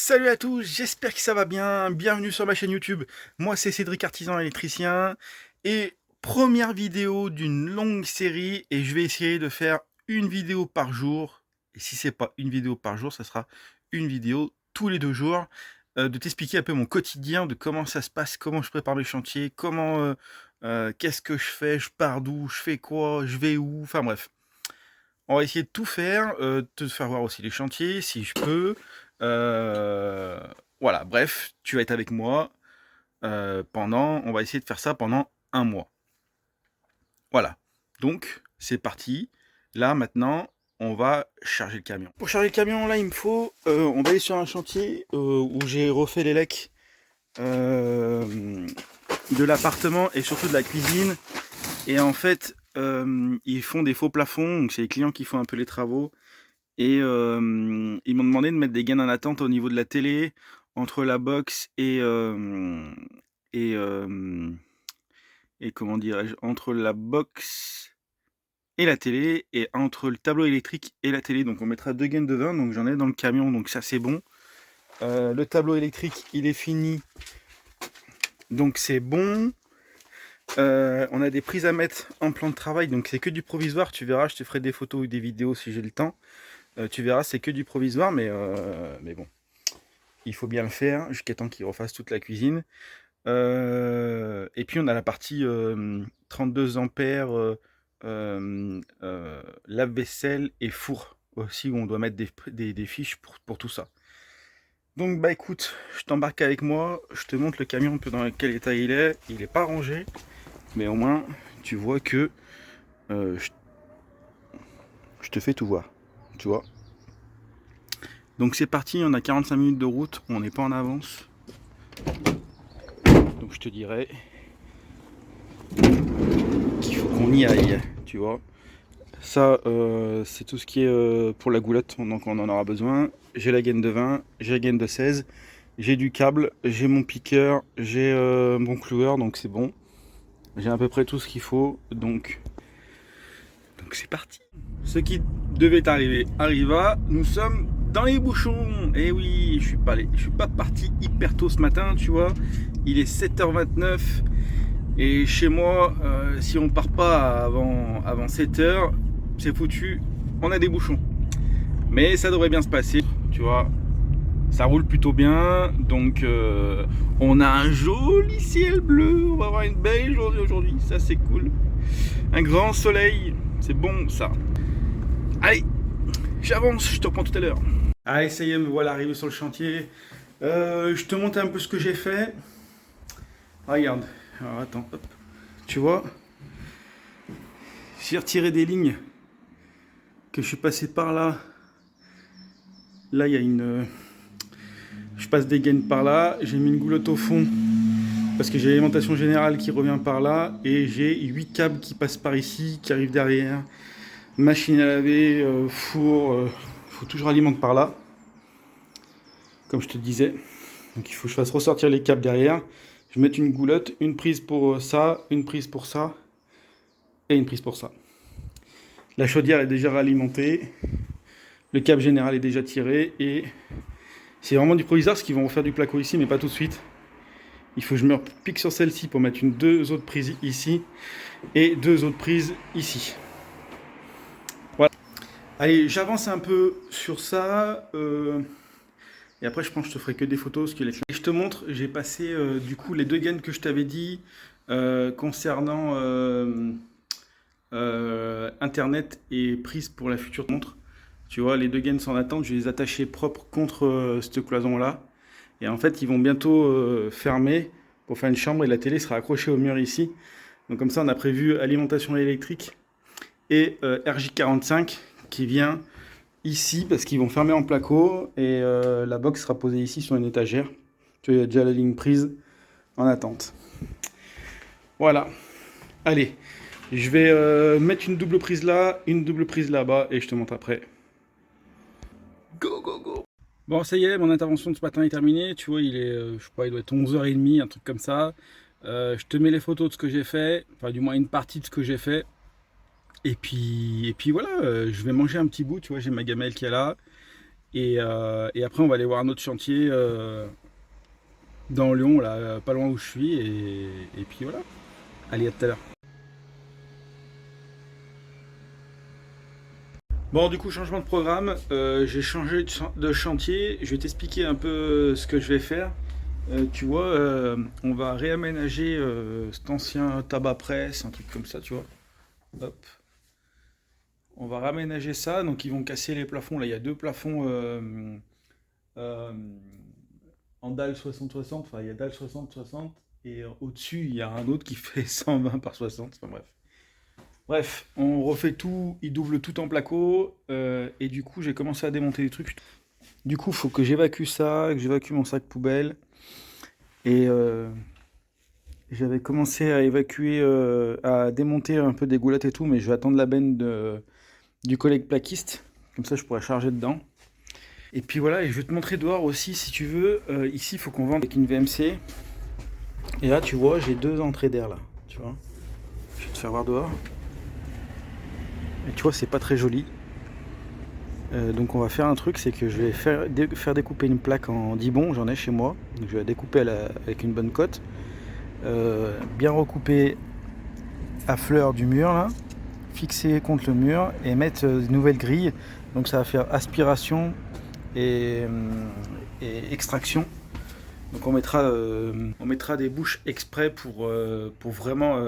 Salut à tous, j'espère que ça va bien. Bienvenue sur ma chaîne YouTube. Moi, c'est Cédric Artisan électricien et première vidéo d'une longue série et je vais essayer de faire une vidéo par jour. Et si c'est pas une vidéo par jour, ça sera une vidéo tous les 2 jours, de t'expliquer un peu mon quotidien, de comment ça se passe, comment je prépare mes chantiers, qu'est-ce que je fais, je pars d'où, je fais quoi, je vais où, enfin bref. On va essayer de tout faire, te faire voir aussi les chantiers, si je peux. Heu, voilà, bref, tu vas être avec moi, on va essayer de faire ça pendant un mois. Voilà, donc c'est parti. Là, maintenant, on va charger le camion. Pour charger le camion, là, il me faut, on va aller sur un chantier, où j'ai refait les lecs, de l'appartement et surtout de la cuisine. Et en fait, ils font des faux plafonds, donc c'est les clients qui font un peu les travaux. Et ils m'ont demandé de mettre des gaines en attente au niveau de la télé, entre la box et hem et comment dirais-je? Entre la box et la télé et entre le tableau électrique et la télé. Donc on mettra 2 gaines de 20, donc j'en ai dans le camion, donc ça c'est bon. Le tableau électrique, il est fini, donc c'est bon. On a des prises à mettre en plan de travail, donc c'est que du provisoire. Tu verras, je te ferai des photos ou des vidéos si j'ai le temps. Tu verras, c'est que du provisoire, mais bon. Il faut bien le faire jusqu'à temps qu'il refasse toute la cuisine. Et puis on a la partie 32 ampères, lave-vaisselle et four aussi, où on doit mettre des fiches pour tout ça. Donc bah écoute, je t'embarque avec moi, je te montre le camion un peu dans quel état il est. Il est pas rangé, mais au moins tu vois que euh, je, je te fais tout voir, tu vois. Donc c'est parti, on a 45 minutes de route, on n'est pas en avance. Donc je te dirais qu'il faut qu'on y aille, tu vois. Ça, c'est tout ce qui est pour la goulotte, donc on en aura besoin. J'ai la gaine de 20, j'ai la gaine de 16, j'ai du câble, j'ai mon piqueur, j'ai mon cloueur, donc c'est bon. J'ai à peu près tout ce qu'il faut, donc c'est parti. Ce qui devait arriver arriva, nous sommes dans les bouchons. Et oui, je suis pas parti hyper tôt ce matin, tu vois. Il est 7h29. Et chez moi, si on part pas avant 7h, c'est foutu, on a des bouchons. Mais ça devrait bien se passer, tu vois. Ça roule plutôt bien, donc on a un joli ciel bleu, on va avoir une belle journée aujourd'hui, ça c'est cool. Un grand soleil, c'est bon ça. Allez, j'avance, je te reprends tout à l'heure. Allez, ça y est, me voilà arrivé sur le chantier. Je te montre un peu ce que j'ai fait. Regarde, alors attends, hop. Tu vois, j'ai retiré des lignes que je suis passé par là. Là, il y a une. Je passe des gaines par là. J'ai mis une goulotte au fond parce que j'ai l'alimentation générale qui revient par là. Et j'ai 8 câbles qui passent par ici, qui arrivent derrière. Machine à laver, four. Il faut toujours alimenter par là. Comme je te disais. Donc il faut que je fasse ressortir les câbles derrière. Je vais mettre une goulotte, une prise pour ça, une prise pour ça. Et une prise pour ça. La chaudière est déjà réalimentée. Le câble général est déjà tiré et c'est vraiment du provisoire parce qu'ils vont refaire du placo ici mais pas tout de suite. Il faut que je me repique sur celle-ci pour mettre deux autres prises ici et 2 autres prises ici. Voilà. Allez, j'avance un peu sur ça et après je pense que je te ferai que des photos. Et je te montre, j'ai passé du coup les 2 gaines que je t'avais dit concernant internet et prise pour la future montre. Tu vois, les 2 gaines sont en attente, je vais les attacher propres contre cette cloison-là. Et en fait, ils vont bientôt fermer pour faire une chambre et la télé sera accrochée au mur ici. Donc comme ça, on a prévu alimentation électrique et RJ45 qui vient ici parce qu'ils vont fermer en placo et la box sera posée ici sur une étagère. Tu vois, il y a déjà la ligne prise en attente. Voilà. Allez, je vais mettre une double prise là, une double prise là-bas et je te montre après. Go, go, go. Bon, ça y est, mon intervention de ce matin est terminée. Tu vois, il est, je sais pas, il doit être 11h30, un truc comme ça. Je te mets les photos de ce que j'ai fait, enfin, du moins une partie de ce que j'ai fait. Et puis voilà, je vais manger un petit bout. Tu vois, j'ai ma gamelle qui est là. Et après, on va aller voir un autre chantier dans Lyon, là, pas loin où je suis. Et puis voilà. Allez, à tout à l'heure. Bon, du coup, changement de programme. J'ai changé de chantier. Je vais t'expliquer un peu ce que je vais faire. Tu vois, on va réaménager cet ancien tabac presse, un truc comme ça, tu vois. Hop. On va réaménager ça. Donc, ils vont casser les plafonds. Là, il y a deux plafonds euh, en dalle 60-60. Enfin, il y a dalle 60-60. Et au-dessus, il y a un autre qui fait 120 par 60. Enfin, bref. Bref, on refait tout, il double tout en placo, et du coup j'ai commencé à démonter des trucs. Du coup, il faut que j'évacue ça, que j'évacue mon sac poubelle, et j'avais commencé à évacuer, à démonter un peu des goulettes et tout, mais je vais attendre la benne du collègue plaquiste, comme ça je pourrais charger dedans. Et puis voilà, et je vais te montrer dehors aussi si tu veux. Ici, il faut qu'on vende avec une VMC, et là tu vois, j'ai deux entrées d'air là, tu vois. Je vais te faire voir dehors. Et tu vois, c'est pas très joli. Donc on va faire un truc, c'est que je vais faire découper une plaque en 10 bons, j'en ai chez moi. Donc je vais la découper avec une bonne cote. Bien recouper à fleur du mur là, fixer contre le mur et mettre une nouvelle grille. Donc ça va faire aspiration et, extraction. Donc on mettra des bouches exprès pour vraiment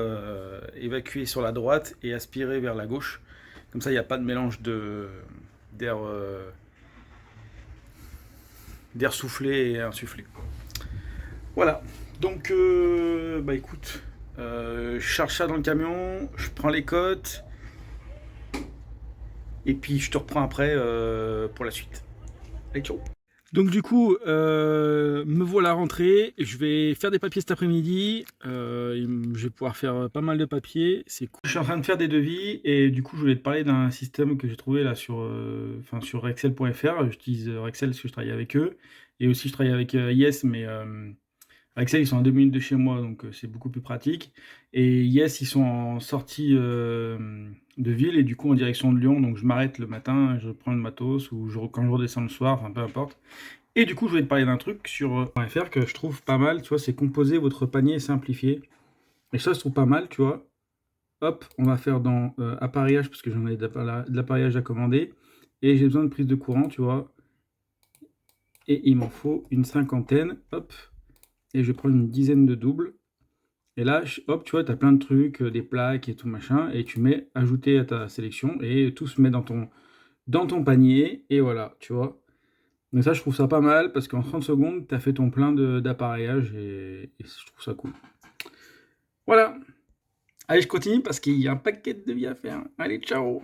évacuer sur la droite et aspirer vers la gauche. Comme ça il n'y a pas de mélange d'air d'air soufflé et insufflé. Voilà. Donc, bah écoute, je charge ça dans le camion, je prends les cotes, et puis je te reprends après pour la suite. Allez, ciao. Donc du coup, me voilà rentré. Je vais faire des papiers cet après-midi. Je vais pouvoir faire pas mal de papiers. C'est cool. Je suis en train de faire des devis et du coup, je voulais te parler d'un système que j'ai trouvé là sur Excel.fr. J'utilise Excel parce que je travaille avec eux. Et aussi, je travaille avec Yes, mais Excel, ils sont à 2 minutes de chez moi, donc c'est beaucoup plus pratique. Et Yes, ils sont en sortie de ville et du coup en direction de Lyon. Donc je m'arrête le matin, je prends le matos ou quand je redescends le soir, enfin peu importe. Et du coup, je voulais te parler d'un truc sur .fr que je trouve pas mal, tu vois, c'est composer votre panier simplifié. Et ça, je trouve pas mal, tu vois. Hop, on va faire dans appareillage parce que j'en ai de l'appareillage à commander. Et j'ai besoin de prise de courant, tu vois. Et il m'en faut une cinquantaine. Hop. Et je vais prendre une dizaine de doubles. Et là, hop, tu vois, tu as plein de trucs, des plaques et tout machin. Et tu mets ajouter à ta sélection et tout se met dans ton panier. Et voilà, tu vois. Donc ça, je trouve ça pas mal parce qu'en 30 secondes, tu as fait ton plein d'appareillage et je trouve ça cool. Voilà. Allez, je continue parce qu'il y a un paquet de devis à faire. Allez, ciao.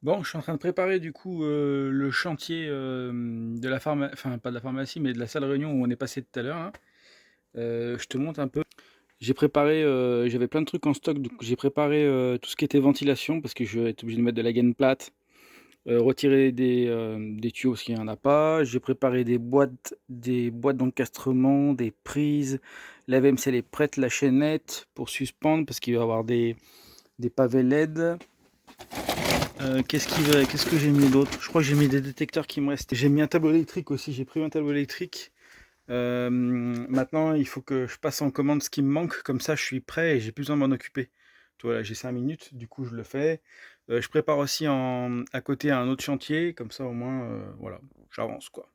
Bon, je suis en train de préparer du coup le chantier de la pharmacie, enfin pas de la pharmacie, mais de la salle de réunion où on est passé tout à l'heure, hein. Je te montre un peu. J'ai préparé, j'avais plein de trucs en stock, donc j'ai préparé tout ce qui était ventilation parce que je vais être obligé de mettre de la gaine plate, retirer des tuyaux s'il n'y en a pas. J'ai préparé des boîtes d'encastrement, des prises. La VMC elle est prête, la chaînette pour suspendre parce qu'il va y avoir des pavés LED. Qu'est-ce que j'ai mis d'autre? Je crois que j'ai mis des détecteurs qui me restent. J'ai mis un tableau électrique aussi, j'ai pris un tableau électrique. Maintenant, il faut que je passe en commande ce qui me manque, comme ça je suis prêt et j'ai plus besoin de m'en occuper. Voilà, j'ai 5 minutes, du coup je le fais. Je prépare aussi à côté un autre chantier, comme ça au moins, voilà, j'avance quoi.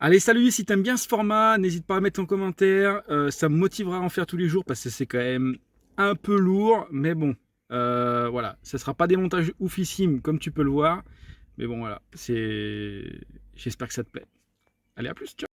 Allez, salut, si t'aimes bien ce format, n'hésite pas à mettre ton commentaire, ça me motivera à en faire tous les jours parce que c'est quand même un peu lourd, mais bon, voilà, ça sera pas des montages oufissimes comme tu peux le voir, mais bon voilà, j'espère que ça te plaît. Allez, à plus, ciao.